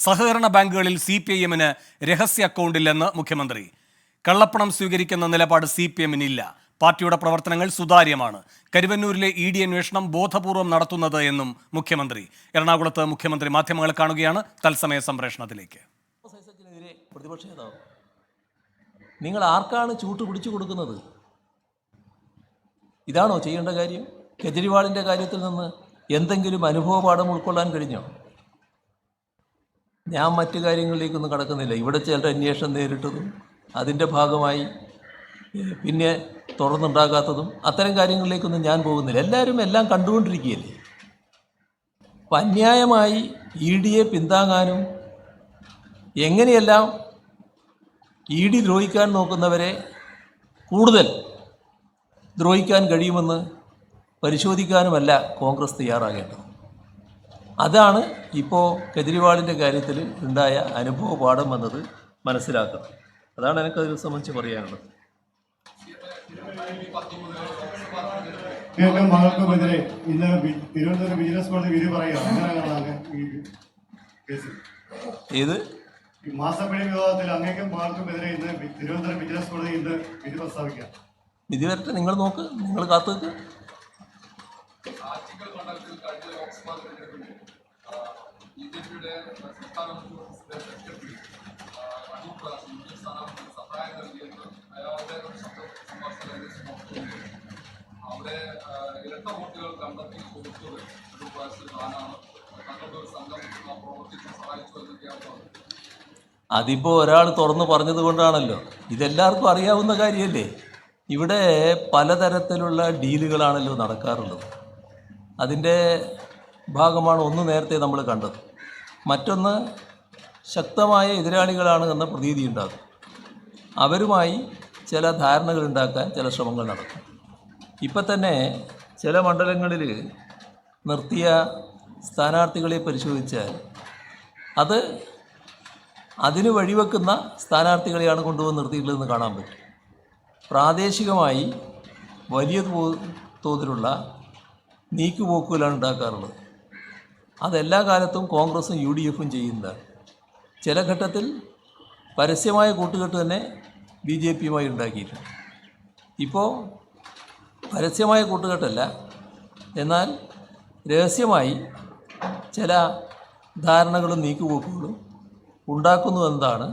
സഹകരണ ബാങ്കുകളിൽ CPIM-ന് രഹസ്യ അക്കൗണ്ടില്ലെന്ന് മുഖ്യമന്ത്രി. കള്ളപ്പണം സ്വീകരിക്കുന്ന നിലപാട് CPIM-നില്ല. പാർട്ടിയുടെ പ്രവർത്തനങ്ങൾ സുതാര്യമാണ്. കരുവന്നൂരിലെ ED അന്വേഷണം ബോധപൂർവം നടത്തുന്നത് എന്നും മുഖ്യമന്ത്രി. എറണാകുളത്ത് മുഖ്യമന്ത്രി മാധ്യമങ്ങളെ കാണുകയാണ്. തത്സമയ സംപ്രേഷണത്തിലേക്ക്. പ്രതിപക്ഷ നേതാവ്, നിങ്ങൾ ആർക്കാണ് ചൂട്ട് പിടിച്ചു കൊടുക്കുന്നത്? ഇതാണോ ചെയ്യേണ്ട കാര്യം? കെജ്രിവാളിൻ്റെ കാര്യത്തിൽ നിന്ന് എന്തെങ്കിലും അനുഭവപാഠം ഉൾക്കൊള്ളാൻ കഴിഞ്ഞോ? ഞാൻ മറ്റു കാര്യങ്ങളിലേക്കൊന്നും കടക്കുന്നില്ല. ഇവിടെ ചിലർ അന്വേഷണം നേരിട്ടതും അതിൻ്റെ ഭാഗമായി പിന്നെ തുറന്നുണ്ടാകാത്തതും അത്തരം കാര്യങ്ങളിലേക്കൊന്നും ഞാൻ പോകുന്നില്ല. എല്ലാവരും എല്ലാം കണ്ടുകൊണ്ടിരിക്കുകയല്ലേ. അപ്പം അന്യായമായി ED-യെ പിന്താങ്ങാനും എങ്ങനെയെല്ലാം ED ദ്രോഹിക്കാൻ നോക്കുന്നവരെ കൂടുതൽ ദ്രോഹിക്കാൻ കഴിയുമെന്ന് പരിശോധിക്കാനുമല്ല കോൺഗ്രസ് തയ്യാറാകേണ്ടത്. അതാണ് ഇപ്പോൾ കെജ്രിവാളിൻ്റെ കാര്യത്തിൽ ഉണ്ടായ അനുഭവ പാഠം എന്നത് മനസ്സിലാക്കണം. അതാണ് എനിക്കതിനെ സംബന്ധിച്ച് പറയാനുള്ളത്. മകൾക്കുമെതിരെ ഇന്ന് തിരുവനന്തപുരം വിജിലൻസ് കോടതി വിധി പറയുകയാണ്. ഏത് മാസപ്പടി വിവാദത്തിൽ അങ്ങേക്കും മകൾക്കുമെതിരെ ഇന്ന് തിരുവനന്തപുരം വിജിലൻസ് കോടതി ഇന്ന് വിധി പ്രസ്താവിക്കുക. വിധി വരട്ടെ, നിങ്ങൾ നോക്ക്, നിങ്ങൾ കാത്തു വെക്ക്. അതിപ്പോൾ ഒരാൾ തുറന്നു പറഞ്ഞത് കൊണ്ടാണല്ലോ. ഇതെല്ലാവർക്കും അറിയാവുന്ന കാര്യമല്ലേ. ഇവിടെ പലതരത്തിലുള്ള ഡീലുകളാണല്ലോ നടക്കാറുള്ളത്. അതിൻ്റെ ഭാഗമാണ് ഒന്ന് നേരത്തെ നമ്മൾ കണ്ടത്. മറ്റൊന്ന് ശക്തമായ എതിരാളികളാണ് എന്ന പ്രതീതി ഉണ്ടാകും. അവരുമായി ചില ധാരണകൾ ഉണ്ടാക്കാൻ ചില ശ്രമങ്ങൾ നടക്കും. ഇപ്പം തന്നെ ചില മണ്ഡലങ്ങളിൽ നിർത്തിയ സ്ഥാനാർത്ഥികളെ പരിശോധിച്ചാൽ അത് അതിന് വഴിവെക്കുന്ന സ്ഥാനാർത്ഥികളെയാണ് കൊണ്ടുവന്ന് നിർത്തിയിട്ടുള്ളതെന്ന് കാണാൻ പറ്റും. പ്രാദേശികമായി വലിയ തോതിലുള്ള നീക്കുപോക്കുകളാണ് ഉണ്ടാക്കാറുള്ളത്. അതെല്ലാ കാലത്തും കോൺഗ്രസും UDF-ഉം ചെയ്യുന്നതാണ്. ചില ഘട്ടത്തിൽ പരസ്യമായ കൂട്ടുകെട്ട് തന്നെ BJP-യുമായി ഉണ്ടാക്കിയിട്ടുണ്ട്. ഇപ്പോൾ പരസ്യമായ കൂട്ടുകെട്ടല്ല, എന്നാൽ രഹസ്യമായി ചില ധാരണകളും നീക്കുപോക്കുകളും ഉണ്ടാക്കുന്നു എന്നതാണ്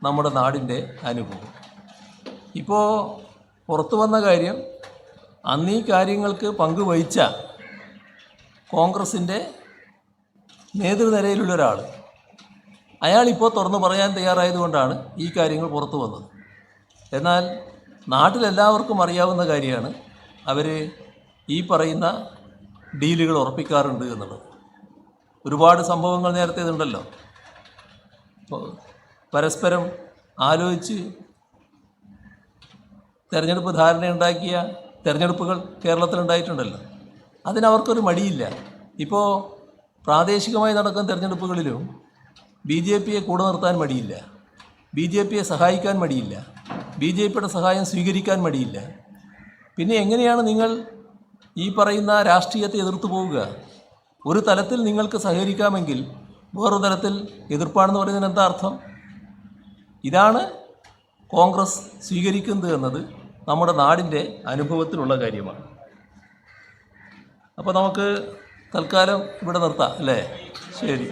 നമ്മുടെ നാടിൻ്റെ അനുഭവം. ഇപ്പോൾ പുറത്തു വന്ന കാര്യം, അന്ന് ഈ കാര്യങ്ങൾക്ക് പങ്കുവഹിച്ച കോൺഗ്രസിൻ്റെ നേതൃനിരയിലുള്ള ഒരാൾ, അയാളിപ്പോൾ തുറന്നു പറയാൻ തയ്യാറായതുകൊണ്ടാണ് ഈ കാര്യങ്ങൾ പുറത്തു വന്നത്. എന്നാൽ നാട്ടിലെല്ലാവർക്കും അറിയാവുന്ന കാര്യമാണ് അവർ ഈ പറയുന്ന ഡീലുകൾ ഉറപ്പിക്കാറുണ്ട് എന്നുള്ളത്. ഒരുപാട് സംഭവങ്ങൾ നേരത്തെ ഇതുണ്ടല്ലോ. പരസ്പരം ആലോചിച്ച് തെരഞ്ഞെടുപ്പ് ധാരണയുണ്ടാക്കിയ തെരഞ്ഞെടുപ്പുകൾ കേരളത്തിലുണ്ടായിട്ടുണ്ടല്ലോ. അതിനവർക്കൊരു മടിയില്ല. ഇപ്പോൾ പ്രാദേശികമായി നടക്കുന്ന തെരഞ്ഞെടുപ്പുകളിലും BJP-യെ കൂടെ നിർത്താൻ മടിയില്ല, BJP-യെ സഹായിക്കാൻ മടിയില്ല, BJP-യുടെ സഹായം സ്വീകരിക്കാൻ മടിയില്ല. പിന്നെ എങ്ങനെയാണ് നിങ്ങൾ ഈ പറയുന്ന രാഷ്ട്രീയത്തെ എതിർത്തു പോവുക? ഒരു തലത്തിൽ നിങ്ങൾക്ക് സഹകരിക്കാമെങ്കിൽ വേറൊരു തലത്തിൽ എതിർപ്പാണെന്ന് പറയുന്നതിന് എന്താ അർത്ഥം? ഇതാണ് കോൺഗ്രസ് സ്വീകരിക്കുന്നത് എന്നത് നമ്മുടെ നാടിൻ്റെ അനുഭവത്തിലുള്ള കാര്യമാണ്. അപ്പോൾ നമുക്ക് തൽക്കാലം ഇവിടെ നിർത്താം അല്ലേ? ശരി.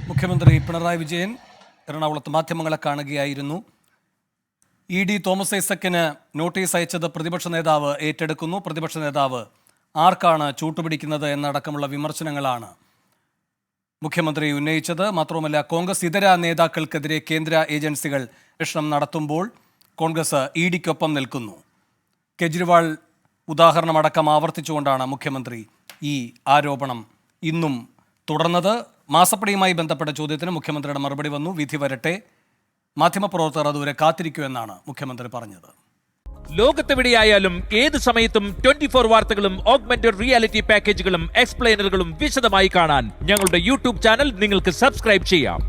മുഖ്യമന്ത്രി പിണറായി വിജയൻ എറണാകുളത്ത് മാധ്യമങ്ങളെ കാണുകയായിരുന്നു. ED തോമസ് ഐസക്കിന് നോട്ടീസ് അയച്ചത് പ്രതിപക്ഷ നേതാവ് ഏറ്റെടുക്കുന്നു. പ്രതിപക്ഷ നേതാവ് ആർക്കാണ് ചൂട്ടുപിടിക്കുന്നത് എന്നടക്കമുള്ള വിമർശനങ്ങളാണ് മുഖ്യമന്ത്രി ഉന്നയിച്ചത്. മാത്രവുമല്ല, കോൺഗ്രസ് ഇതര നേതാക്കൾക്കെതിരെ കേന്ദ്ര ഏജൻസികൾ അന്വേഷണം നടത്തുമ്പോൾ കോൺഗ്രസ് ED-ക്കൊപ്പം നിൽക്കുന്നു. കെജ്രിവാൾ ഉദാഹരണമടക്കം ആവർത്തിച്ചുകൊണ്ടാണ് മുഖ്യമന്ത്രി ഈ ആരോപണം ഇന്നും തുടർന്നത്. മാസപ്പടിയുമായി ബന്ധപ്പെട്ട ചോദ്യത്തിന് മുഖ്യമന്ത്രിയുടെ മറുപടി വന്നു. വിധി വരട്ടെ, മാധ്യമപ്രവർത്തകർ അതുവരെ കാത്തിരിക്കൂ എന്നാണ് മുഖ്യമന്ത്രി പറഞ്ഞത്. ലോകത്തെവിടെയായാലും ഏത് സമയത്തും 24 വാർത്തകളും ഓഗ്മെന്റഡ് റിയാലിറ്റി പാക്കേജുകളും എക്സ്പ്ലെയിനറുകളും വിശദമായി കാണാൻ ഞങ്ങളുടെ YouTube ചാനൽ നിങ്ങൾക്ക് സബ്സ്ക്രൈബ് ചെയ്യാം.